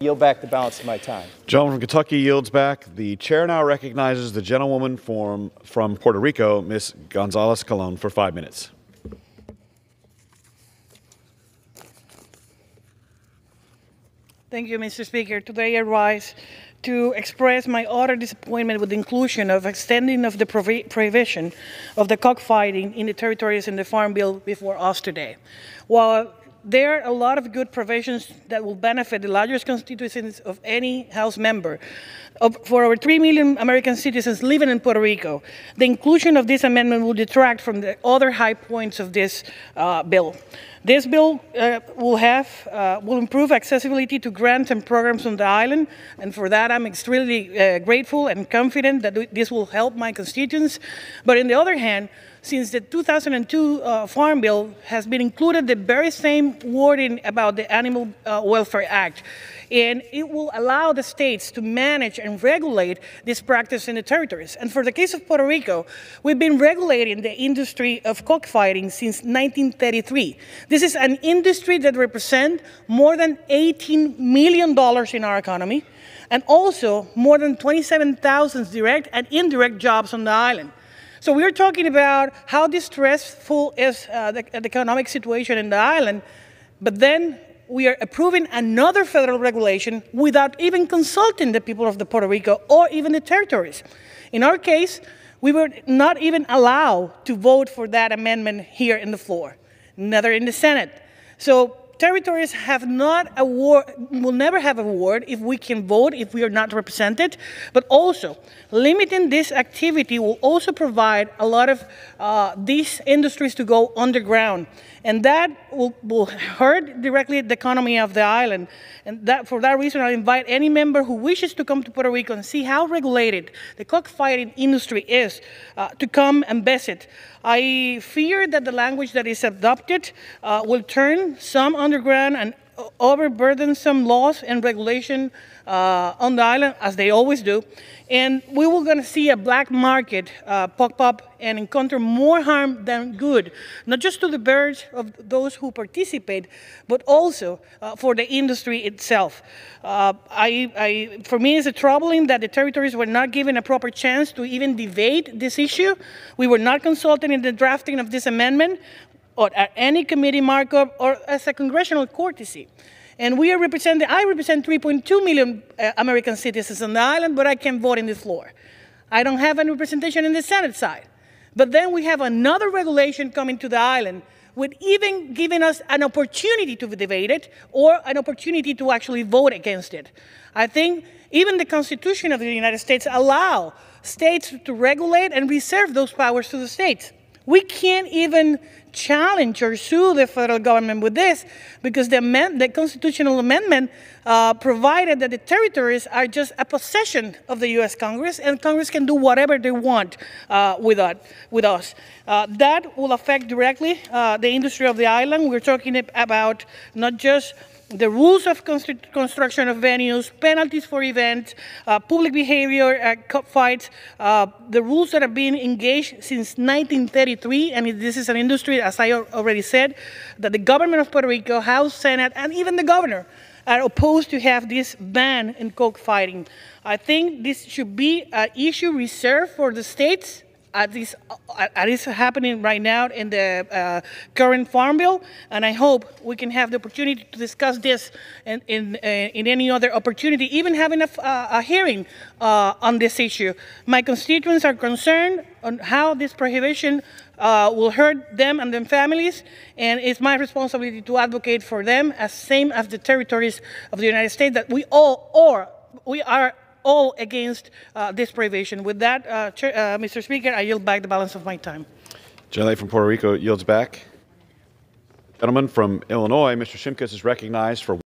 Yield back the balance of my time. Gentleman from Kentucky yields back. The chair now recognizes the gentlewoman from Puerto Rico, Ms. González-Colón, for 5 minutes. Thank you, Mr. Speaker. Today I rise to express my utter disappointment with the inclusion of extending of the prohibition of the cockfighting in the territories in the Farm Bill before us today. While there are a lot of good provisions that will benefit the largest constituencies of any House member. For over 3 million American citizens living in Puerto Rico, the inclusion of this amendment will detract from the other high points of this bill. This bill will improve accessibility to grants and programs on the island, and for that I'm extremely grateful and confident that this will help my constituents. But on the other hand, since the 2002 Farm Bill has been included the very same wording about the Animal Welfare Act, and it will allow the states to manage and regulate this practice in the territories. And for the case of Puerto Rico, we've been regulating the industry of cockfighting since 1933. This is an industry that represents more than $18 million in our economy, and also more than 27,000 direct and indirect jobs on the island. So we're talking about how distressful is the economic situation in the island, but then we are approving another federal regulation without even consulting the people of Puerto Rico or even the territories. In our case, we were not even allowed to vote for that amendment here in the floor, neither in the Senate. So territories will never have a word if we can vote, if we are not represented, but also limiting this activity will also provide a lot of these industries to go underground. And that will hurt directly the economy of the island. And for that reason, I invite any member who wishes to come to Puerto Rico and see how regulated the cockfighting industry is to come and visit. I fear that the language that is adopted will turn some underground and overburden some laws and regulation on the island, as they always do. And we were going to see a black market pop up and encounter more harm than good, not just to the birds of those who participate, but also for the industry itself. For me, it's troubling that the territories were not given a proper chance to even debate this issue. We were not consulted in the drafting of this amendment, or at any committee markup, or as a congressional courtesy. And I represent 3.2 million American citizens on the island, but I can't vote in the floor. I don't have any representation in the Senate side. But then we have another regulation coming to the island with even giving us an opportunity to debate it or an opportunity to actually vote against it. I think even the Constitution of the United States allows states to regulate and reserve those powers to the states. We can't even challenge or sue the federal government with this because the constitutional amendment provided that the territories are just a possession of the U.S. Congress, and Congress can do whatever they want with us. That will affect directly the industry of the island. We're talking about not just the rules of construction of venues, penalties for events, public behavior at cockfights, the rules that have been engaged since 1933, and this is an industry, as I already said, that the government of Puerto Rico, House, Senate, and even the governor are opposed to have this ban in cockfighting. I think this should be an issue reserved for the states, as is happening right now in the current Farm Bill, and I hope we can have the opportunity to discuss this in any other opportunity, even having a hearing on this issue. My constituents are concerned on how this prohibition will hurt them and their families, and it's my responsibility to advocate for them, as same as the territories of the United States, that we are all against this prohibition. With that, Mr. Speaker, I yield back the balance of my time. Gentleman from Puerto Rico yields back. Gentleman from Illinois, Mr. Shimkus, is recognized for